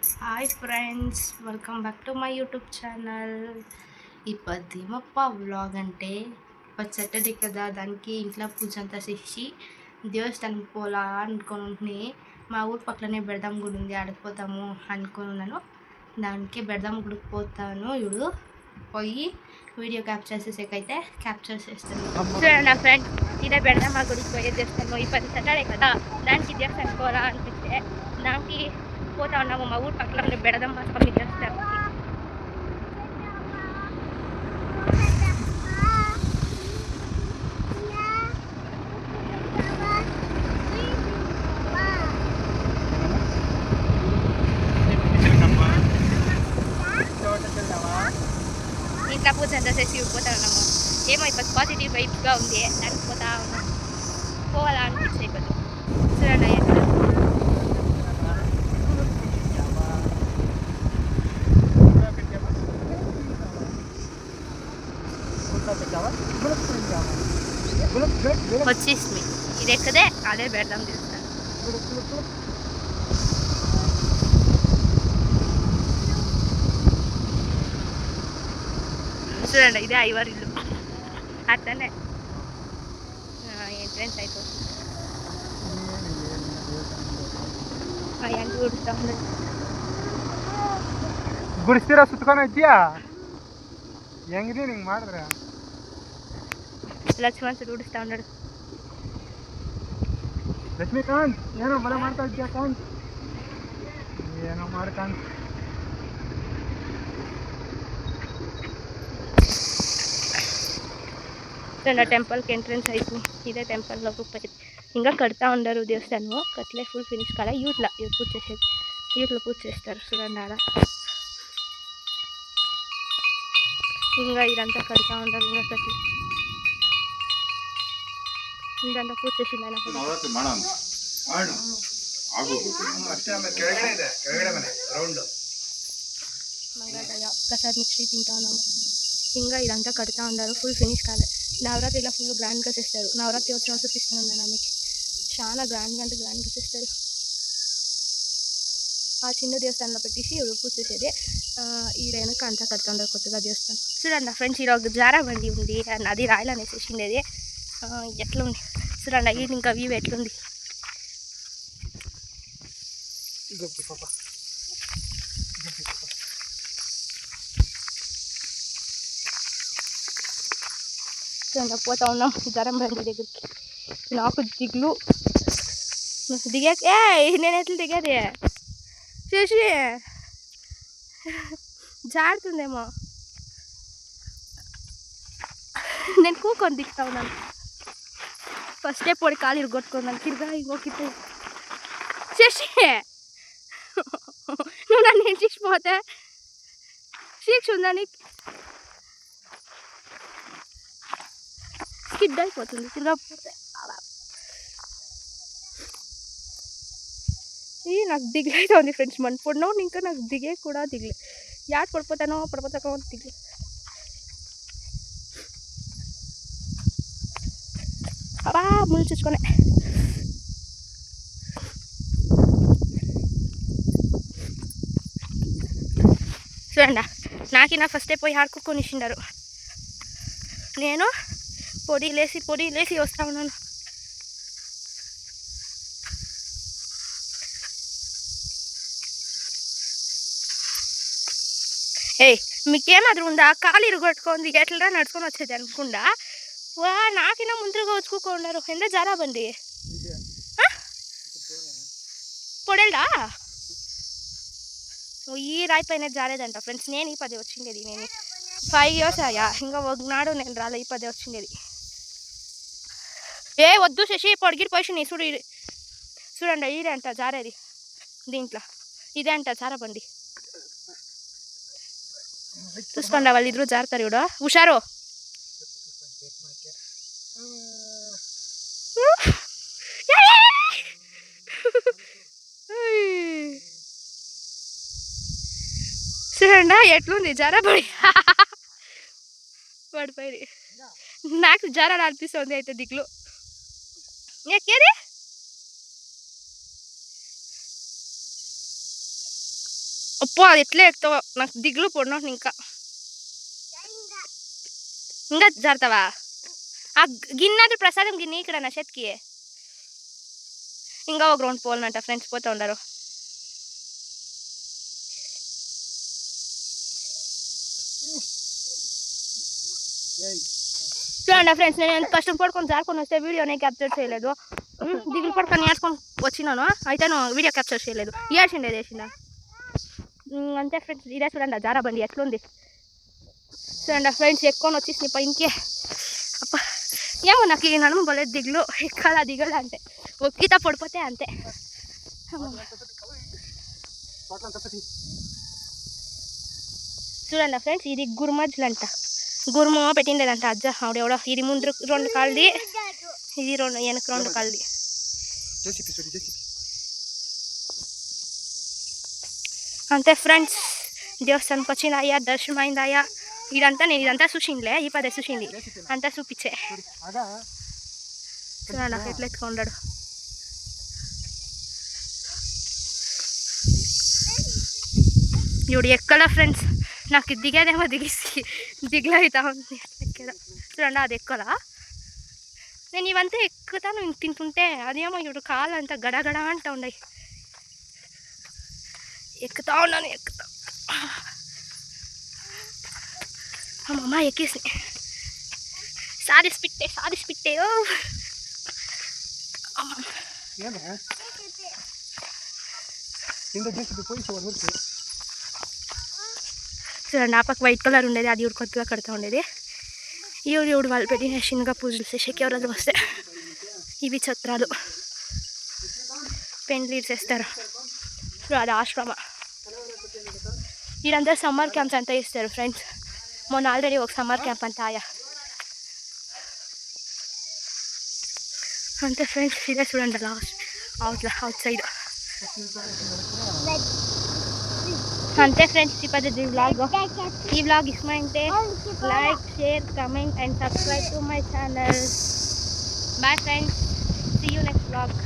Hi friends, welcome back to my YouTube channel. ఏమప్ప vlog అంటే Saturday కదా, దానికి ఇంట్లో పూజ అంతా చేసి దేవస్థానం పోలా అనుకుని మా ఊరు పక్కనే బెడదాం గుడి ఉంది, ఆడిపోతాము అనుకున్నాను. దానికి బెడదాం గుడికి పోతాను. ఇప్పుడు పోయి వీడియో క్యాప్చర్ చేసేకైతే క్యాప్చర్ చేస్తాను. చూడండి నా ఫ్రెండ్, ఇదే బెడదాం మా గుడికి పోయే దేవస్థానం. ఈ 10 సాటర్డే కదా, దానికి దేవస్థానం పోలా అనిపిస్తే దానికి పోతా ఉన్నాము. మా ఊరు పక్కన బెడదమ్మ స్వామి దేవస్థానం. ఇంట్లో పూజ అంతా చేసి పోతా ఉన్నాము. ఏమో ఇప్పుడు పాజిటివ్ వైబ్స్గా ఉంది, దానికి పోతా ఉన్నాం. పోవాలా అనిపించి అయిపోతుంది. చూడండి వచ్చేసింది. ఇది ఎక్కదే అదే పెడదాం తీస్తాను. చూడండి, ఇదే ఐవర్ ఇల్లు. అట్లనే ఎంట్రెన్స్ అయిపోతుంది. ಅಯ್ಯಂಗೆ ಹುಡುಕ್ತಾ ಉಂಟು. ಗುಡಿಸ್ತೀರ ಸುತ್ಕೊಂಡು ಇದ್ದೀಯಾ? ಹೆಂಗಿದೆ ಹಿಂಗೆ ಮಾಡಿದ್ರೆ? ಲಕ್ಷ್ಮಣ್ ಸರ್ ಹುಡುಕ್ತಾ ಉಂಟು. ಲಕ್ಷ್ಮೀಕಾಂತ್, ಏನೋ ಬಲ ಮಾಡ್ತಾ ಇದ್ದೀಯಾ ಕಾಂತ್? ಏನೋ ಮಾಡ್ಕಾಂತ್. టెంపుల్కి ఎంట్రెన్స్ అయిపోయి ఇదే టెంపుల్లోకి పోయి ఇంకా కడతా ఉండరు దేవస్థానం. కట్లే ఫుల్ ఫినిష్ కాలే. యూత్లో పూజ చేసేది, యూత్లో పూజ చేస్తారు. చూడండి ఆడ ఇంకా ఇదంతా కడతా ఉండరు. ఇంకా కట్లి ఇదంతా పూజ చేసింది ఆయన. ప్రసాద్ మిక్సీ తింటా ఉన్నాము. ఇంకా ఇదంతా కడతా ఉన్నారు. ఫుల్ ఫినిష్ కాలే. నవరాత్రి ఇలా ఫుల్ గ్రాండ్గా చేస్తారు. నవరాత్రి వచ్చిన రోజు చూపిస్తాను ఉన్నాను. మీకు చాలా గ్రాండ్గా అంటే గ్రాండ్గా చేస్తారు. ఆ చిన్న దేవస్థానంలో పెట్టేసి పూజ చేసేది. ఈడ వెనక అంతా కడతా ఉండరు కొత్తగా దేవస్థానం. చూడండి ఫ్రెండ్స్, ఈరోజు జారా బండి ఉంది. అది రాయలు అనేసేసిండేది. ఎట్లా ఉంది చూడండి. ఇది ఇంకా వ్యూ ఎట్లుంది. చూడండి, పోతా ఉన్నాం జరం బండి దగ్గరికి. నాకు దిగులు దిగాక నేను ఎట్లా దిగేది చూసి జారుతుందేమో. నేను కూకొని దిగుతా ఉన్నాను. ఫస్టే పొడి కాలు ఇరగొట్టుకున్నాను. తిరిగా ఇంకొక శశి, నువ్వు నన్ను ఏం చేసిపోతే శిక్ష ఉందని స్కిడ్ అయిపోతుంది తిరగకపోతే. ఇది నాకు దిగులు అయితే ఉంది ఫ్రెండ్స్. మన పొడినోడు ఇంకా నాకు దిగే కూడా దిగులే. యాడ్ పడిపోతానో దిగులే. అబ్బా ముళ్ళు చూసుకొని చూడండి. నాకినా ఫస్టే పోయి ఆడుకొని ఇచ్చిండారు. నేను పొడి లేసి వస్తా ఉన్నాను. మీకేమాదిరి ఉందా? కాలు ఇరుగొట్టుకుంది ఎట్లా నడుచుకొని వచ్చేది అనుకుండా. వా నాకినా ముందుగా వచ్చుకోన్నారు. ఎంత జారా బండి పొడేడా ఈ రాయి పైన జారేదంట ఫ్రెండ్స్. నేను ఈ 10 వచ్చిండేది. నేను 5 years అయ్యా. ఇంకా ఒకనాడు నేను రాలే. ఈ 10 వచ్చిండేది. వద్దు శశి, పొడిగిరి పోయి చూడండి. ఇదే అంట జారేది. దీంట్లో ఇదే అంట జారా బండి. చూసుకోండి, వాళ్ళు ఇద్దరు జారుతారు. ఇవిడ హుషారు. చూడండి ఎట్లుంది జారా పడి పడిపోయి. నాకు జారా అనిపిస్తుంది అయితే దిగులు. ఎక్కేది అప్పో అది ఎట్లా ఎక్కుతావో నాకు దిగులు పడినాను ఇంకా ఇంకా జరుతావా ఆ గిన్నె ప్రసాదం గిన్నె ఇక్కడ నా చేతికి ఇంకా ఒక రౌండ్ పోవాలంట ఫ్రెండ్స్ పోతూ ఉండరు చూడండి ఫ్రెండ్స్ నేను ఎంత కష్టం పడుకొని జారుకొని వస్తే వీడియోనే క్యాప్చర్ చేయలేదు దిగులు పడుకొని నేర్చుకొని వచ్చినాను అయితే నువ్వు వీడియో క్యాప్చర్ చేయలేదు ఏడ్చిండేది వేసిందా అంతే ఫ్రెండ్స్ ఇదే చూడండి జారా బండి ఎట్లుంది చూడండి ఫ్రెండ్స్ ఎక్కువని వచ్చేసి పైనకి అప్ప ఏమో నాకు ఈ నడుము బలేదు దిగులు ఎక్కాల దిగలు అంటే ఒక్కిత పడిపోతే అంతే చూడండి ఫ్రెండ్స్ ఇది గురుమజ్లు అంట గురుమ పెట్టిండేదంట అజ్జ ఆవిడెవడో ఇది ముందు 2 కాళ్ళది ఇది 2 వెనక 2 కాళ్ళది అంతే ఫ్రెండ్స్ దేవస్థానంకి వచ్చిందయ్యా దర్శనం అయిందయ్యా ఇదంతా నేను ఇదంతా చూసిందిలే ఈ పదే చూసింది అంతా చూపించే చూడండి ఎట్లా ఎత్తుకున్నాడు ఇవిడు ఎక్కడ ఫ్రెండ్స్ నాకు దిగేదేమో దిగిసి దిగులు అవుతా ఉంది ఎక్కడ చూడండి అది ఎక్కదా నేను ఇవంతా ఎక్కుతాను తింటుంటే అదేమో ఇవిడు కాళ్ళంతా గడగడ అంటూ ఉన్నాయి ఎక్కుతా ఉన్నాను ఎక్కుతా అమ్మమ్మ ఎక్కేసి సాధిసిపిట్టే ఓ చూడండి ఆ పక్క వైట్ కలర్ ఉండేది అది ఇవి కొత్తగా కడుతూ ఉండేది ఇవిడు వాళ్ళు పెట్టిన చిన్నగా పూజలు చేసేకి ఎవరైనా వస్తే ఇవి ఛత్రాలు పెండ్లీడ్స్ వేస్తారు ఇప్పుడు అది ఆశ్రమ వీరంతా సమ్మర్ క్యాంప్స్ అంతా ఇస్తారు ఫ్రెండ్స్ మొన్న ఆల్రెడీ ఒక సమ్మర్ క్యాంప్ అంతా ఆయా అంతే ఫ్రెండ్స్ ఇదే చూడండి లాస్ట్ అవుట్ సైడ్ అంతే ఫ్రెండ్స్ ఈ పద్ధతి ఈ వ్లాగ్ ఇష్టమైతే like share comment and subscribe to my channel bye friends see you next vlog